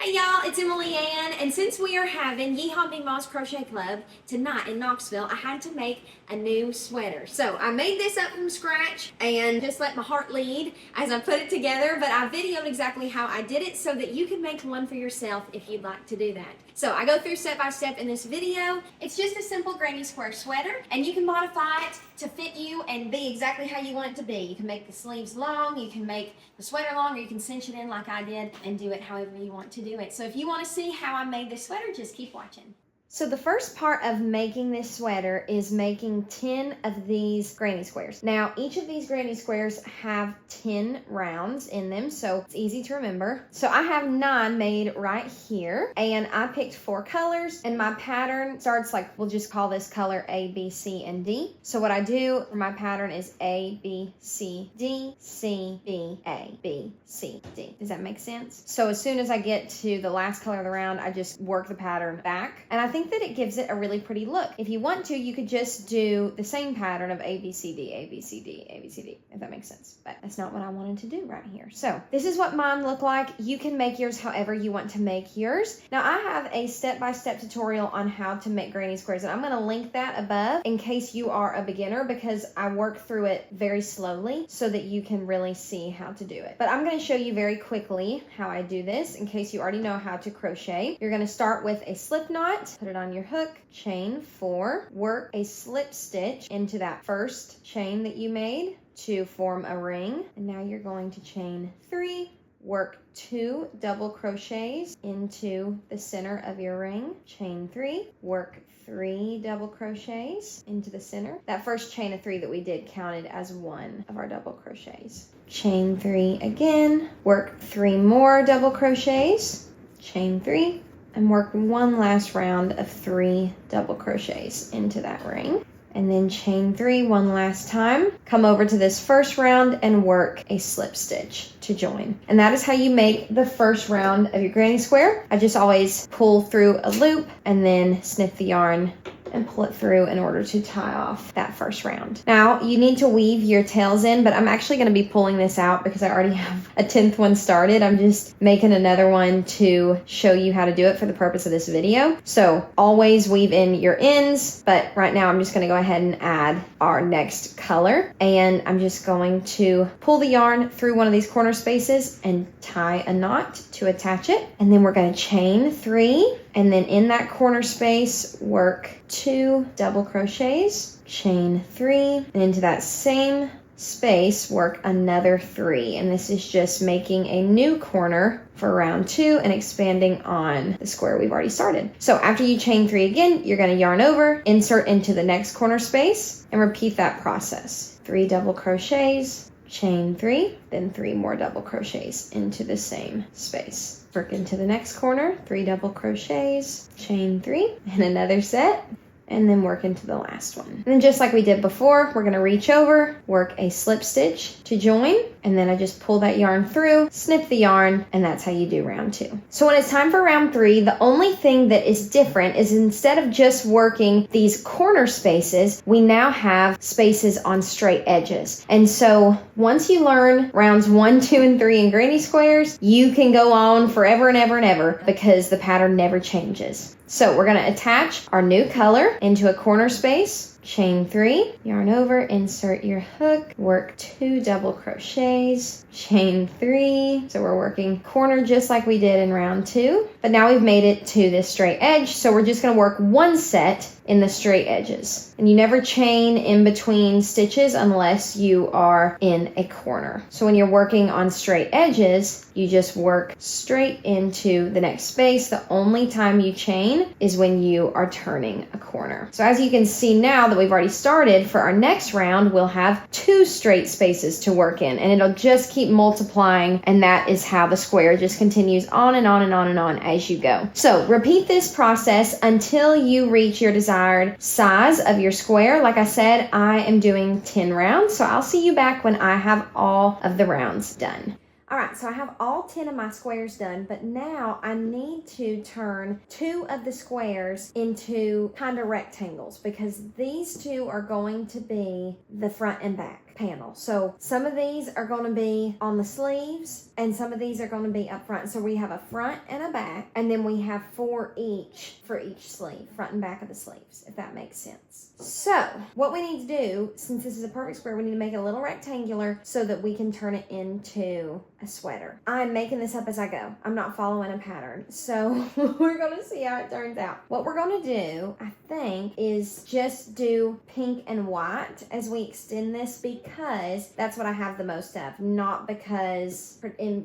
Hey y'all, it's Emily Ann, and since we are having Yeehaw Big Moss Crochet Club tonight in Knoxville, I had to make a new sweater. So I made this up from scratch and just let my heart lead as I put it together, but I videoed exactly how I did it so that you can make one for yourself if you'd like to do that. So I go through step by step in this video. It's just a simple granny square sweater, and you can modify it to fit you and be exactly how you want it to be. You can make the sleeves long, you can make the sweater long, or you can cinch it in like I did and do it however you want to do it. So if you want to see how I made this sweater, just keep watching. So the first part of making this sweater is making 10 of these granny squares. Now, each of these granny squares have 10 rounds in them, so it's easy to remember. So I have 9 made right here, and I picked 4 colors, and my pattern starts like, we'll just call this color A, B, C, and D. So what I do for my pattern is A, B, C, D, C, B, A, B, C, D. Does that make sense? So as soon as I get to the last color of the round, I just work the pattern back, and I think that it gives it a really pretty look. If you want to, you could just do the same pattern of A, B, C, D, A, B, C, D, A, B, C, D, if that makes sense. But that's not what I wanted to do right here. So this is what mine look like. You can make yours however you want to make yours. Now I have a step-by-step tutorial on how to make granny squares, and I'm going to link that above in case you are a beginner, because I work through it very slowly so that you can really see how to do it. But I'm going to show you very quickly how I do this in case you already know how to crochet. You're going to start with a slip knot, put it on your hook, chain 4, work a slip stitch into that first chain that you made to form a ring, and now you're going to chain 3, work 2 double crochets into the center of your ring, chain 3, work 3 double crochets into the center. That first chain of 3 that we did counted as one of our double crochets. Chain 3 again, work 3 more double crochets, chain 3, and work one last round of 3 double crochets into that ring. And then chain 3 one last time. Come over to this first round and work a slip stitch to join. And that is how you make the first round of your granny square. I just always pull through a loop and then snip the yarn and pull it through in order to tie off that first round. Now you need to weave your tails in, but I'm actually going to be pulling this out because I already have a 10th one started. I'm just making another one to show you how to do it for the purpose of this video. So always weave in your ends, but right now I'm just going to go ahead and add our next color, and I'm just going to pull the yarn through one of these corner spaces and tie a knot to attach it, and then we're going to chain 3, and then in that corner space work 2 double crochets, chain 3, and into that same space work another 3, and this is just making a new corner for round 2 and expanding on the square we've already started. So after you chain 3 again, you're going to yarn over, insert into the next corner space, and repeat that process. 3 double crochets, chain 3, then 3 more double crochets into the same space. Work into the next corner, 3 double crochets, chain 3, and another set, and then work into the last one. And then just like we did before, we're gonna reach over, work a slip stitch to join, and then I just pull that yarn through, snip the yarn, and that's how you do round 2. So when it's time for round 3, the only thing that is different is instead of just working these corner spaces, we now have spaces on straight edges. And so once you learn rounds 1, 2, and 3 in granny squares, you can go on forever and ever and ever because the pattern never changes. So we're going to attach our new color into a corner space, chain 3, yarn over, insert your hook, work 2 double crochets, chain 3. So we're working corner just like we did in round 2, but now we've made it to this straight edge, so we're just going to work one set in the straight edges. And you never chain in between stitches unless you are in a corner. So when you're working on straight edges, you just work straight into the next space. The only time you chain is when you are turning a corner. So as you can see now that we've already started, for our next round, we'll have 2 straight spaces to work in, and it'll just keep multiplying, and that is how the square just continues on and on and on and on as you go. So repeat this process until you reach your desired size of your square. Like I said, I am doing 10 rounds, so I'll see you back when I have all of the rounds done. All right, so I have all 10 of my squares done, but now I need to turn 2 of the squares into kind of rectangles because these 2 are going to be the front and back. panel. So some of these are going to be on the sleeves and some of these are going to be up front. So we have a front and a back, and then we have 4 each for each sleeve, front and back of the sleeves, if that makes sense. So what we need to do, since this is a perfect square, we need to make it a little rectangular so that we can turn it into a sweater. I'm making this up as I go. I'm not following a pattern. So we're going to see how it turns out. What we're going to do, I think, is just do pink and white as we extend this, because that's what I have the most of, not because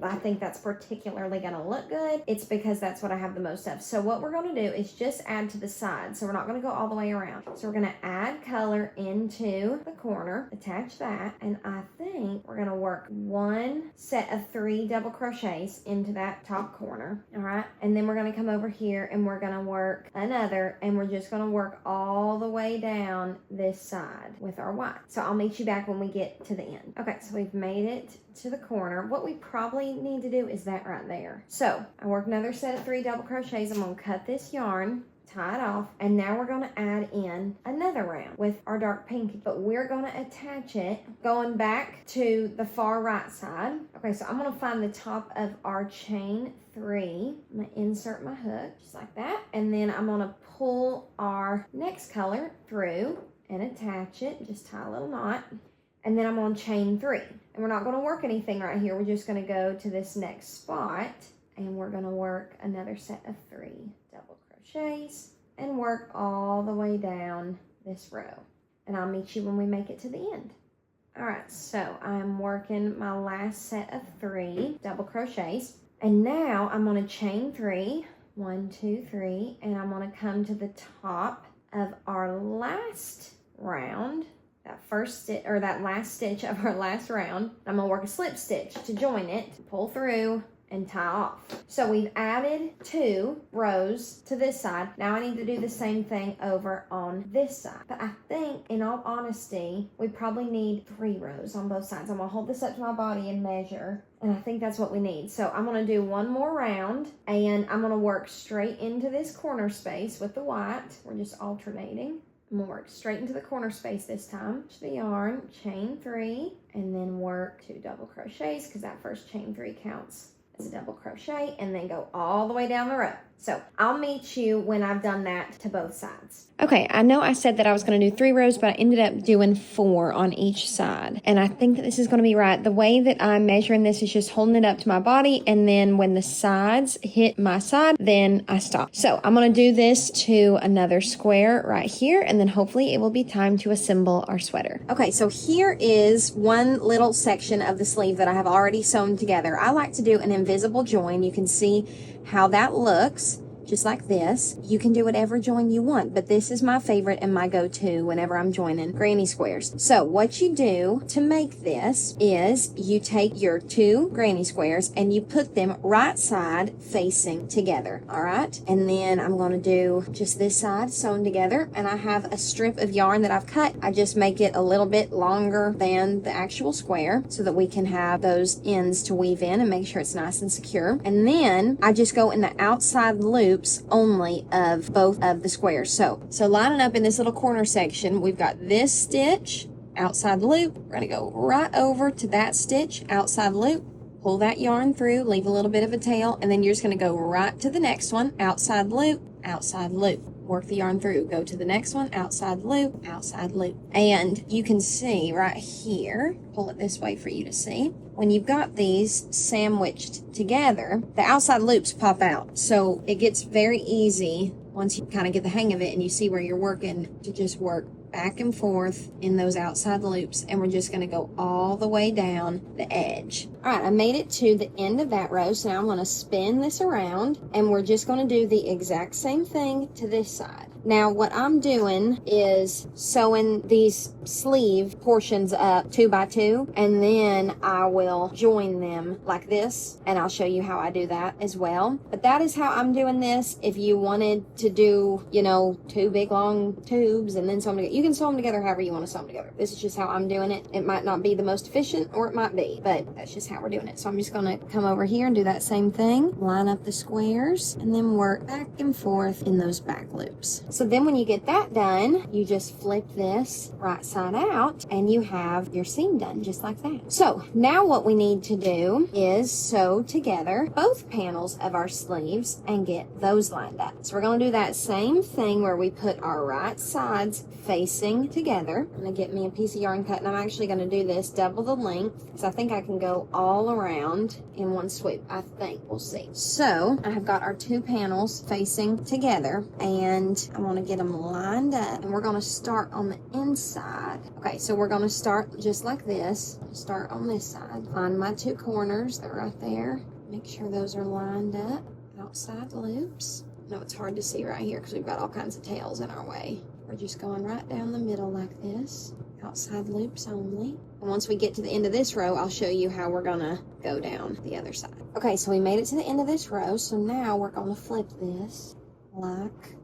I think that's particularly going to look good. It's because that's what I have the most of. So what we're going to do is just add to the side. So we're not going to go all the way around. So we're going to add color into the corner, attach that, and I think we're going to work 1 set of 3 double crochets into that top corner. All right, and then we're going to come over here and we're going to work another, and we're just going to work all the way down this side with our white. So I'll meet you back when we get to the end. Okay, so we've made it to the corner. What we probably need to do is that right there. So I work another set of 3 double crochets. I'm going to cut this yarn, tie it off, and now we're going to add in another round with our dark pink, but we're going to attach it going back to the far right side. Okay, so I'm going to find the top of our chain 3. I'm going to insert my hook just like that, and then I'm going to pull our next color through and attach it, just tie a little knot, and then I'm on chain 3. And we're not going to work anything right here. We're just going to go to this next spot and we're going to work another set of 3 double crochets and work all the way down this row. And I'll meet you when we make it to the end. All right, so I'm working my last set of 3 double crochets, and now I'm going to chain 3, 1, 2, 3, and I'm going to come to the top of our last round, that first stitch or that last stitch of our last round. I'm going to work a slip stitch to join it, pull through, and tie off. So we've added 2 rows to this side. Now I need to do the same thing over on this side. But I think, in all honesty, we probably need 3 rows on both sides. I'm gonna hold this up to my body and measure, and I think that's what we need. So I'm gonna do 1 more round, and I'm gonna work straight into this corner space with the white. We're just alternating. I'm gonna work straight into the corner space this time. The yarn, chain 3, and then work 2 double crochets, because that first chain 3 counts as a double crochet, and then go all the way down the row. So I'll meet you when I've done that to both sides. Okay, I know I said that I was going to do 3 rows, but I ended up doing 4 on each side. And I think that this is going to be right. The way that I'm measuring this is just holding it up to my body, and then when the sides hit my side, then I stop. So I'm going to do this to another square right here, and then hopefully it will be time to assemble our sweater. Okay, so here is one little section of the sleeve that I have already sewn together. I like to do an invisible join. You can see how that looks, just like this. You can do whatever join you want, but this is my favorite and my go-to whenever I'm joining granny squares. So what you do to make this is you take your 2 granny squares and you put them right side facing together, all right? And then I'm going to do just this side sewn together, and I have a strip of yarn that I've cut. I just make it a little bit longer than the actual square so that we can have those ends to weave in and make sure it's nice and secure. And then I just go in the outside loop only of both of the squares. So lining up in this little corner section, we've got this stitch, outside loop. We're going to go right over to that stitch, outside loop, pull that yarn through, leave a little bit of a tail, and then you're just going to go right to the next one, outside loop, outside loop. Work the yarn through, go to the next one, outside loop, outside loop. And you can see right here, pull it this way for you to see, when you've got these sandwiched together, the outside loops pop out. So it gets very easy once you kind of get the hang of it and you see where you're working, to just work back and forth in those outside loops, and we're just going to go all the way down the edge. All right, I made it to the end of that row, so now I'm going to spin this around, and we're just going to do the exact same thing to this side. Now what I'm doing is sewing these sleeve portions up 2 by 2, and then I will join them like this, and I'll show you how I do that as well. But that is how I'm doing this. If you wanted to do, 2 big long tubes and then sew them together, you can sew them together however you want to sew them together. This is just how I'm doing it. It might not be the most efficient, or it might be, but that's just how we're doing it. So I'm just going to come over here and do that same thing, line up the squares, and then work back and forth in those back loops. So then when you get that done, you just flip this right side out and you have your seam done just like that. So now what we need to do is sew together both panels of our sleeves and get those lined up. So we're going to do that same thing where we put our right sides facing together. I'm going to get me a piece of yarn cut, and I'm actually going to do this double the length because I think I can go all around in one sweep. I think. We'll see. So I have got our two panels facing together, and I want to get them lined up, and we're going to start on the inside. Okay, so we're going to start just like this. Start on this side. Find my two corners. They're right there. Make sure those are lined up. Outside loops. I know it's hard to see right here because we've got all kinds of tails in our way. We're just going right down the middle like this. Outside loops only. And once we get to the end of this row, I'll show you how we're gonna go down the other side. Okay, so we made it to the end of this row. So now we're gonna flip this like,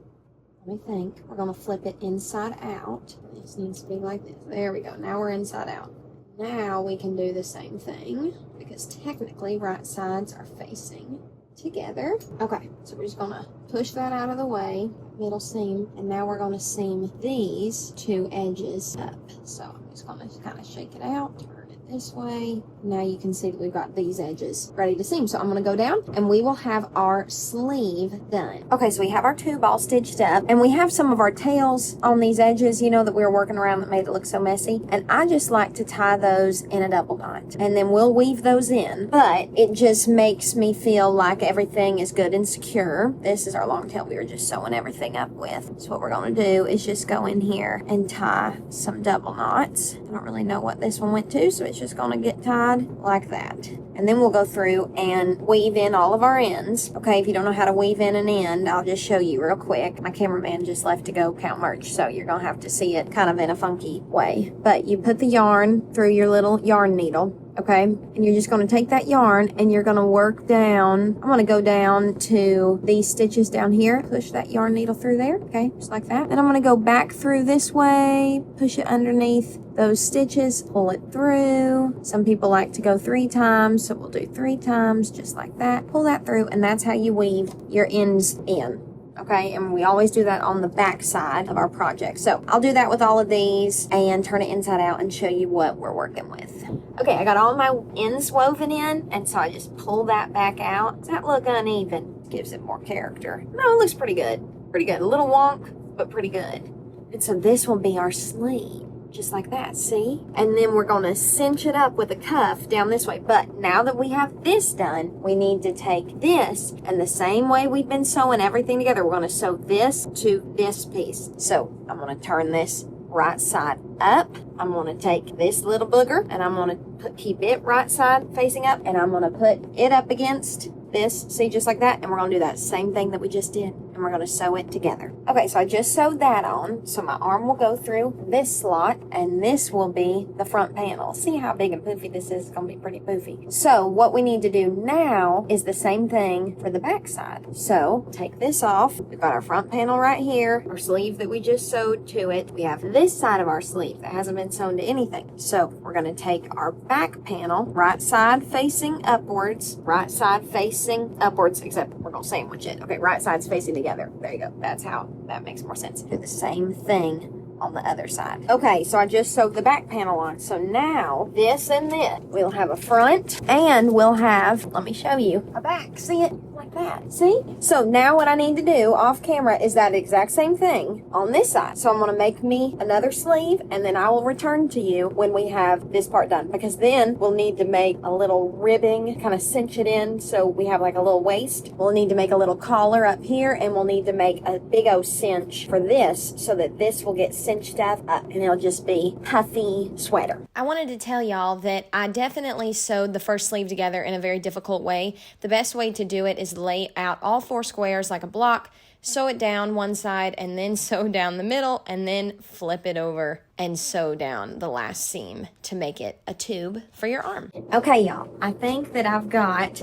let me think. We're gonna flip it inside out. This needs to be like this. There we go. Now we're inside out. Now we can do the same thing because technically right sides are facing together. Okay, so we're just gonna push that out of the way, middle seam, and now we're gonna seam these two edges up. So I'm just gonna kind of shake it out, turn it this way. Now you can see that we've got these edges ready to seam. So I'm gonna go down and we will have our sleeve done. Okay, so we have our tube all stitched up, and we have some of our tails on these edges, you know, that we were working around that made it look so messy. And I just like to tie those in a double knot, and then we'll weave those in. But it just makes me feel like everything is good and secure. This is our long tail we were just sewing everything up with. So what we're gonna do is just go in here and tie some double knots. I don't really know what this one went to, so it's just gonna get tied like that. And then we'll go through and weave in all of our ends. Okay, if you don't know how to weave in an end, I'll just show you real quick. My cameraman just left to go count merch, so you're gonna have to see it kind of in a funky way. But you put the yarn through your little yarn needle, okay? And you're just gonna take that yarn and you're gonna work down. I'm gonna go down to these stitches down here, push that yarn needle through there, okay? Just like that. And I'm gonna go back through this way, push it underneath those stitches, pull it through. Some people like to go 3 times, so we'll do 3 times, just like that. Pull that through, and that's how you weave your ends in. Okay, and we always do that on the back side of our project. So I'll do that with all of these and turn it inside out and show you what we're working with. Okay, I got all my ends woven in, and so I just pull that back out. Does that look uneven? Gives it more character. No, it looks pretty good. Pretty good. A little wonk, but pretty good. And so this will be our sleeve. Just like that, see? And then we're gonna cinch it up with a cuff down this way. But now that we have this done, we need to take this, and the same way we've been sewing everything together, we're gonna sew this to this piece. So I'm gonna turn this right side up. I'm gonna take this little booger, and I'm gonna keep it right side facing up, and I'm gonna put it up against this, see, just like that. And we're gonna do that same thing that we just did, and we're gonna sew it together. Okay, so I just sewed that on, so my arm will go through this slot, and this will be the front panel. See how big and poofy this is? It's gonna be pretty poofy. So what we need to do now is the same thing for the back side. So take this off. We've got our front panel right here, our sleeve that we just sewed to it. We have this side of our sleeve that hasn't been sewn to anything. So we're gonna take our back panel, right side facing upwards, right side facing upwards, except we're gonna sandwich it. Okay, right side's facing together. There you go. That's how that makes more sense. Do the same thing on the other side. Okay, so I just sewed the back panel on. So now this and this, we'll have a front and we'll have, let me show you, a back. See it? Like that. See? So now what I need to do off camera is that exact same thing on this side. So I'm going to make me another sleeve, and then I will return to you when we have this part done, because then we'll need to make a little ribbing, kind of cinch it in so we have like a little waist. We'll need to make a little collar up here, and we'll need to make a big old cinch for this so that this will get cinched up and it'll just be puffy sweater. I wanted to tell y'all that I definitely sewed the first sleeve together in a very difficult way. The best way to do it is lay out all 4 squares like a block, sew it down one side, and then sew down the middle, and then flip it over and sew down the last seam to make it a tube for your arm. Okay, y'all, I think that I've got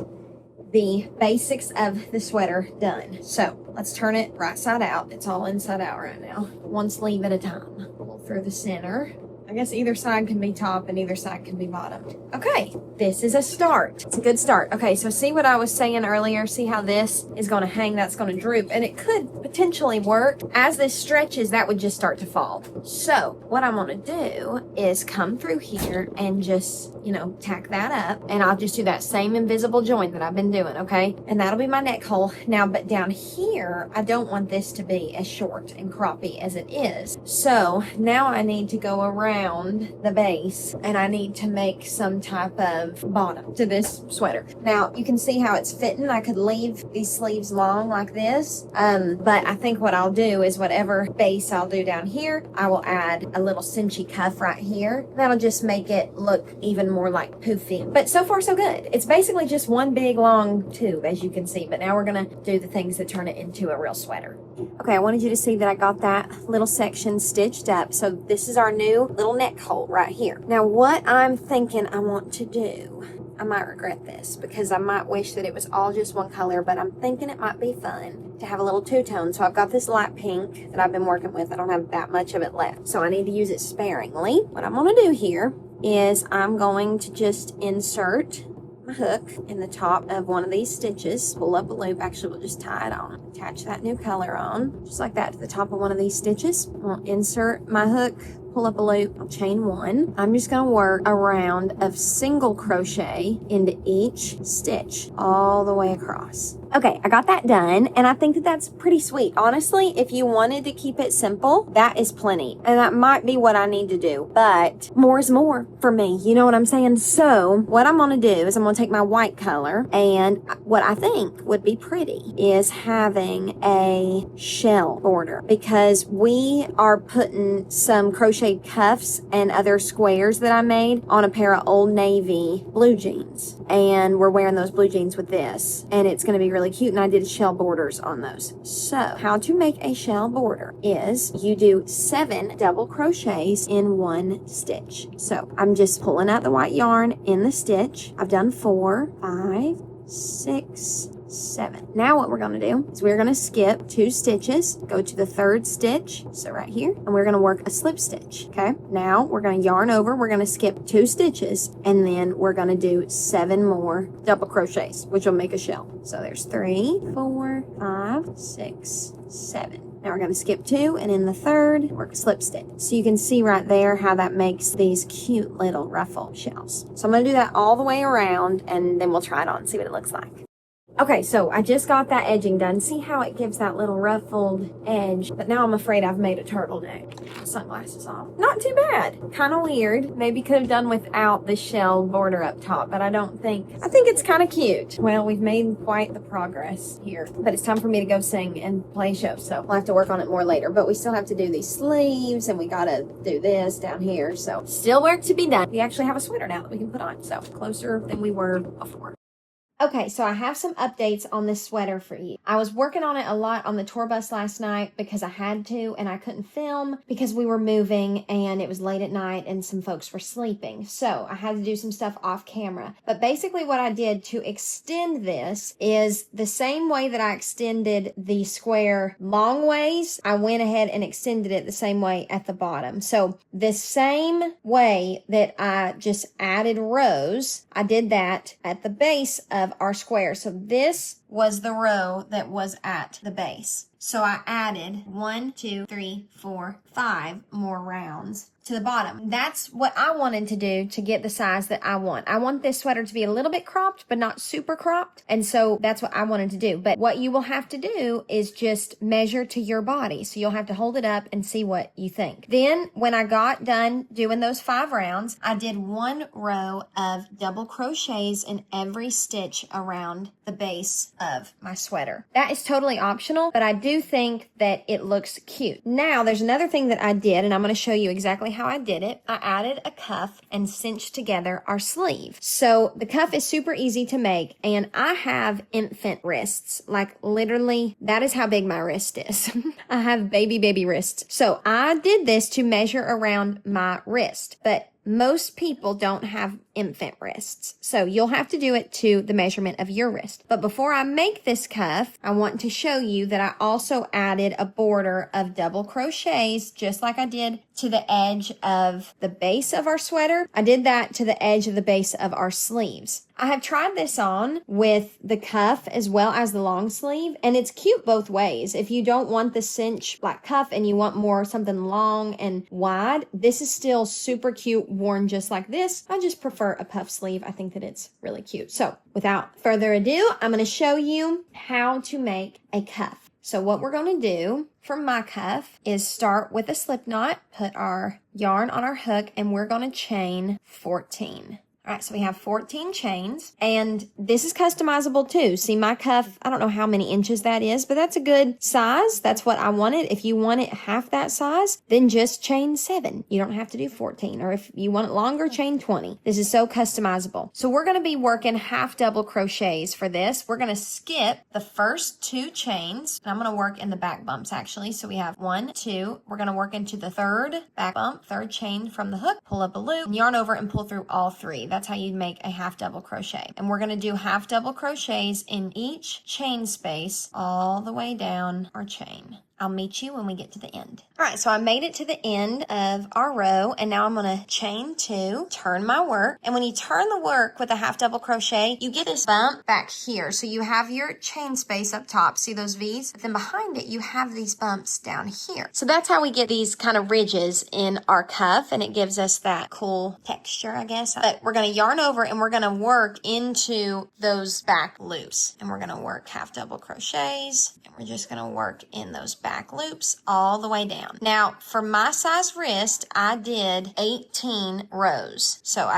the basics of the sweater done. So let's turn it right side out. It's all inside out right now, one sleeve at a time. Pull through the center, I guess either side can be top and either side can be bottom. Okay, this is a start. It's a good start. Okay, so see what I was saying earlier? See how this is going to hang, that's going to droop, and it could potentially work. As this stretches, that would just start to fall. So what I'm going to do is come through here and just, you know, tack that up, and I'll just do that same invisible join that I've been doing, okay? And that'll be my neck hole. Now, but down here, I don't want this to be as short and croppy as it is. So now I need to go around the base and I need to make some type of bottom to this sweater. Now you can see how it's fitting. I could leave these sleeves long like this, but I think what I'll do is whatever base I'll do down here, I will add a little cinchy cuff right here. That'll just make it look even more like poofy. But so far so good. It's basically just one big long tube, as you can see, but now we're gonna do the things that turn it into a real sweater. Okay, I wanted you to see that I got that little section stitched up. So this is our new little neck hole right here. Now what I'm thinking I want to do, I might regret this because I might wish that it was all just one color, but I'm thinking it might be fun to have a little two-tone. So I've got this light pink that I've been working with. I don't have that much of it left, so I need to use it sparingly. What I'm going to do here is I'm going to just insert my hook in the top of one of these stitches, pull up a loop. Actually, we'll just tie it on, attach that new color on just like that to the top of one of these stitches. I'll insert my hook, pull up a loop, I'll chain one. I'm just going to work a round of single crochet into each stitch all the way across. Okay, I got that done, and I think that that's pretty sweet. Honestly, if you wanted to keep it simple, that is plenty, and that might be what I need to do, but more is more for me, you know what I'm saying? So what I'm going to do is I'm going to take my white color, and what I think would be pretty is having a shell border, because we are putting some crocheted cuffs and other squares that I made on a pair of Old Navy blue jeans, and we're wearing those blue jeans with this, and it's going to be really cute, and I did shell borders on those. So how to make a shell border is you do 7 double crochets in one stitch. So I'm just pulling out the white yarn in the stitch. I've done 4, 5, 6, 7. Now what we're going to do is we're going to skip 2 stitches, go to the 3rd stitch, so right here, and we're going to work a slip stitch. Okay, now we're going to yarn over, we're going to skip 2 stitches, and then we're going to do 7 more double crochets, which will make a shell. So there's 3, 4, 5, 6, 7. Now we're going to skip 2, and in the 3rd, work a slip stitch. So you can see right there how that makes these cute little ruffle shells. So I'm going to do that all the way around, and then we'll try it on and see what it looks like. Okay, so I just got that edging done. See how it gives that little ruffled edge? But now I'm afraid I've made a turtleneck. Sunglasses off. Not too bad. Kind of weird. Maybe could have done without the shell border up top, but I think it's kind of cute. Well, we've made quite the progress here, but it's time for me to go sing and play a show, so we'll have to work on it more later. But we still have to do these sleeves, and we gotta do this down here, so still work to be done. We actually have a sweater now that we can put on, so closer than we were before. Okay, so I have some updates on this sweater for you. I was working on it a lot on the tour bus last night because I had to, and I couldn't film because we were moving and it was late at night and some folks were sleeping. So I had to do some stuff off camera. But basically what I did to extend this is the same way that I extended the square long ways, I went ahead and extended it the same way at the bottom. So the same way that I just added rows, I did that at the base of our square. So this was the row that was at the base. So I added 1, 2, 3, 4, 5 more rounds to the bottom. That's what I wanted to do to get the size that I want. I want this sweater to be a little bit cropped, but not super cropped. And so that's what I wanted to do. But what you will have to do is just measure to your body. So you'll have to hold it up and see what you think. Then when I got done doing those 5 rounds, I did 1 row of double crochets in every stitch around the base of my sweater. That is totally optional, but I do think that it looks cute. Now there's another thing that I did, and I'm going to show you exactly how I did it. I added a cuff and cinched together our sleeve. So the cuff is super easy to make, and I have infant wrists. Like literally, that is how big my wrist is. I have baby wrists. So I did this to measure around my wrist, but most people don't have infant wrists. So you'll have to do it to the measurement of your wrist. But before I make this cuff, I want to show you that I also added a border of double crochets, just like I did to the edge of the base of our sweater. I did that to the edge of the base of our sleeves. I have tried this on with the cuff as well as the long sleeve, and it's cute both ways. If you don't want the cinch like cuff and you want more something long and wide, this is still super cute worn just like this. I just prefer a puff sleeve. I think that it's really cute. So without further ado, I'm going to show you how to make a cuff. So what we're going to do for my cuff is start with a slip knot, put our yarn on our hook, and we're going to chain 14. All right, so we have 14 chains, and this is customizable too. See, my cuff, I don't know how many inches that is, but that's a good size. That's what I wanted. If you want it half that size, then just chain 7. You don't have to do 14, or if you want it longer, chain 20. This is so customizable. So we're going to be working half double crochets for this. We're going to skip the first 2 chains, and I'm going to work in the back bumps actually. So we have 1, 2. We're going to work into the third back bump, third chain from the hook, pull up a loop, and yarn over and pull through all 3. That's how you make a half double crochet. And we're going to do half double crochets in each chain space all the way down our chain. I'll meet you when we get to the end. All right, so I made it to the end of our row, and now I'm going to chain 2, turn my work, and when you turn the work with a half double crochet, you get this bump back here. So you have your chain space up top, see those V's? But then behind it, you have these bumps down here. So that's how we get these kind of ridges in our cuff, and it gives us that cool texture, I guess. But we're going to yarn over, and we're going to work into those back loops, and we're going to work half double crochets, and we're just going to work in those back loops all the way down. Now, for my size wrist, I did 18 rows. So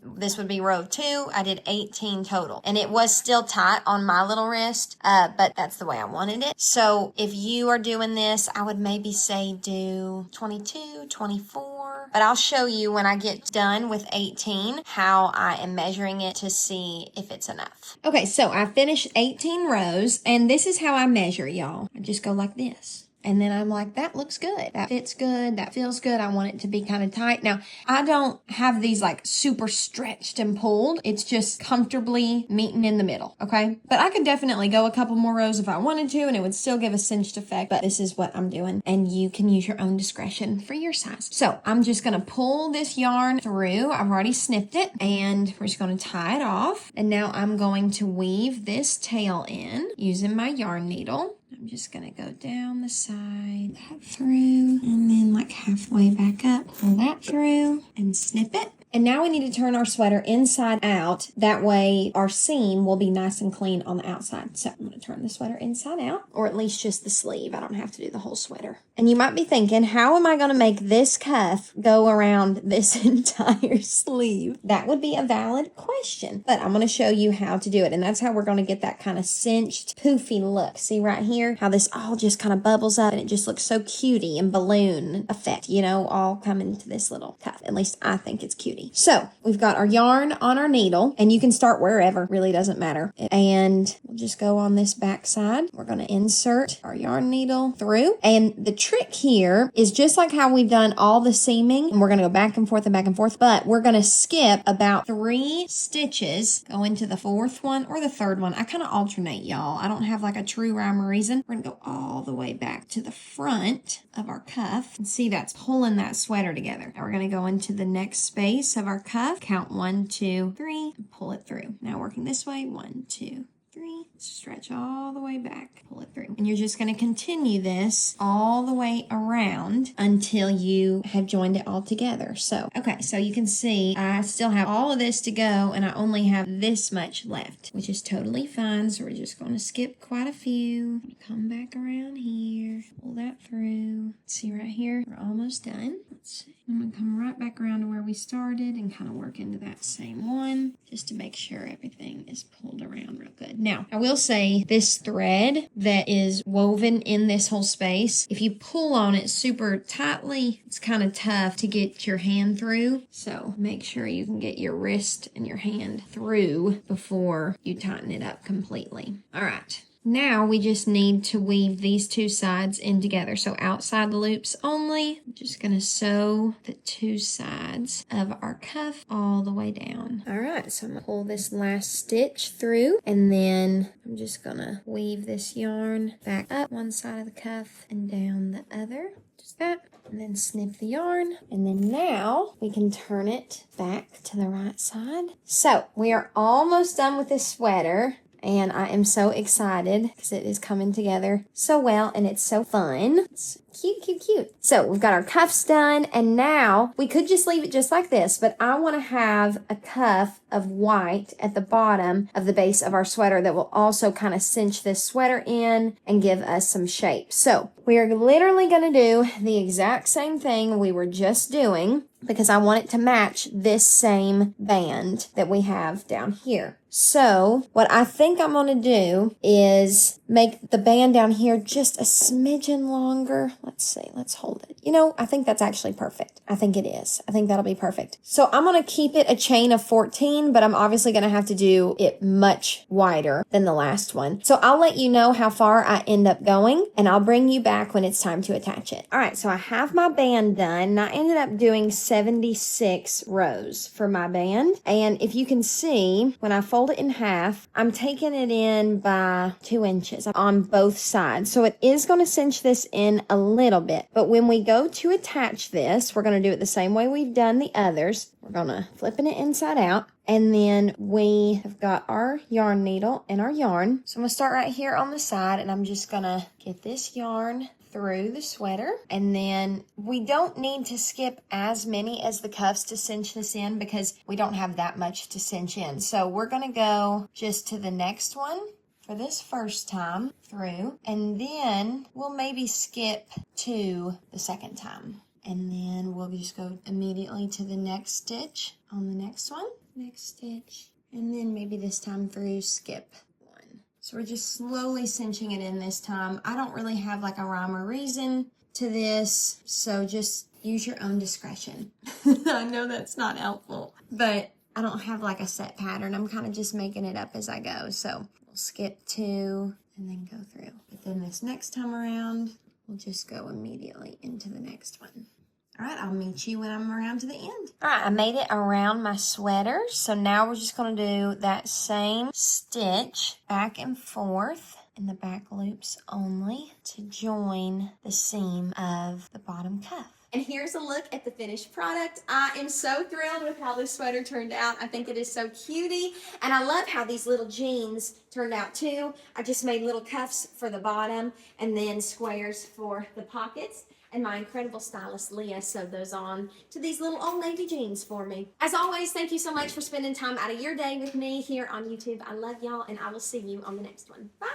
this would be row 2. I did 18 total. And it was still tight on my little wrist, but that's the way I wanted it. So if you are doing this, I would maybe say do 22, 24. But I'll show you when I get done with 18 how I am measuring it to see if it's enough. Okay, so I finished 18 rows, and this is how I measure, y'all. I just go like this. And then I'm like, that looks good. That fits good. That feels good. I want it to be kind of tight. Now, I don't have these like super stretched and pulled. It's just comfortably meeting in the middle, okay? But I could definitely go a couple more rows if I wanted to, and it would still give a cinched effect. But this is what I'm doing, and you can use your own discretion for your size. So I'm just going to pull this yarn through. I've already snipped it, and we're just going to tie it off. And now I'm going to weave this tail in using my yarn needle. I'm just going to go down the side, that through, and then like halfway back up, pull that through and snip it. And now we need to turn our sweater inside out. That way our seam will be nice and clean on the outside. So I'm going to turn the sweater inside out, or at least just the sleeve. I don't have to do the whole sweater. And you might be thinking, how am I going to make this cuff go around this entire sleeve? That would be a valid question, but I'm going to show you how to do it. And that's how we're going to get that kind of cinched, poofy look. See right here how this all just kind of bubbles up, and it just looks so cutie and balloon effect, you know, all coming to this little cuff. At least I think it's cute. So we've got our yarn on our needle, and you can start wherever, really doesn't matter. And we'll just go on this back side. We're going to insert our yarn needle through. And the trick here is just like how we've done all the seaming, and we're going to go back and forth and back and forth, but we're going to skip about 3 stitches, go into the 4th one or the 3rd one. I kind of alternate, y'all. I don't have like a true rhyme or reason. We're going to go all the way back to the front of our cuff, and see that's pulling that sweater together. Now we're going to go into the next space of our cuff, count 1, 2, 3, and pull it through. Now working this way, 1, 2, 3, stretch all the way back, pull it through. And you're just going to continue this all the way around until you have joined it all together. So, okay, so you can see I still have all of this to go, and I only have this much left, which is totally fine. So we're just going to skip quite a few. Come back around here, pull that through. See right here, we're almost done. Let's see. I'm going to come right back around to where we started and kind of work into that same one just to make sure everything is pulled around real good. Now, I will say this thread that is woven in this whole space, if you pull on it super tightly, it's kind of tough to get your hand through. So make sure you can get your wrist and your hand through before you tighten it up completely. All right. Now we just need to weave these two sides in together. So outside the loops only. I'm just gonna sew the two sides of our cuff all the way down. All right, so I'm gonna pull this last stitch through, and then I'm just gonna weave this yarn back up one side of the cuff and down the other. Just that. And then snip the yarn. And then now we can turn it back to the right side. So we are almost done with this sweater. And I am so excited because it is coming together so well and it's so fun. It's cute, cute, cute. So we've got our cuffs done, and now we could just leave it just like this, but I want to have a cuff of white at the bottom of the base of our sweater that will also kind of cinch this sweater in and give us some shape. So we are literally going to do the exact same thing we were just doing because I want it to match this same band that we have down here. So what I think I'm going to do is make the band down here just a smidgen longer. Let's see. Let's hold it. You know, I think that's actually perfect. I think it is. I think that'll be perfect. So I'm going to keep it a chain of 14, but I'm obviously going to have to do it much wider than the last one. So I'll let you know how far I end up going, and I'll bring you back when it's time to attach it. All right, so I have my band done, and I ended up doing 76 rows for my band. And if you can see, when I fold it in half, I'm taking it in by 2 inches on both sides. So it is going to cinch this in a little bit. But when we go to attach this, we're going to do it the same way we've done the others. We're going to flipping it inside out. And then we have got our yarn needle and our yarn. So I'm going to start right here on the side, and I'm just going to get this yarn through the sweater. And then we don't need to skip as many as the cuffs to cinch this in because we don't have that much to cinch in. So we're going to go just to the next one for this first time through, and then we'll maybe skip to the second time. And then we'll just go immediately to the next stitch on the next one. Next stitch. And then maybe this time through skip one. So we're just slowly cinching it in this time. I don't really have like a rhyme or reason to this, so just use your own discretion. I know that's not helpful, but I don't have like a set pattern. I'm kind of just making it up as I go. So we'll skip 2 and then go through. But then this next time around, we'll just go immediately into the next one. All right, I'll meet you when I'm around to the end. All right, I made it around my sweater. So now we're just going to do that same stitch back and forth in the back loops only to join the seam of the bottom cuff. And here's a look at the finished product. I am so thrilled with how this sweater turned out. I think it is so cutie. And I love how these little jeans turned out too. I just made little cuffs for the bottom and then squares for the pockets. And my incredible stylist, Leah, sewed those on to these little Old Navy jeans for me. As always, thank you so much for spending time out of your day with me here on YouTube. I love y'all, and I will see you on the next one. Bye.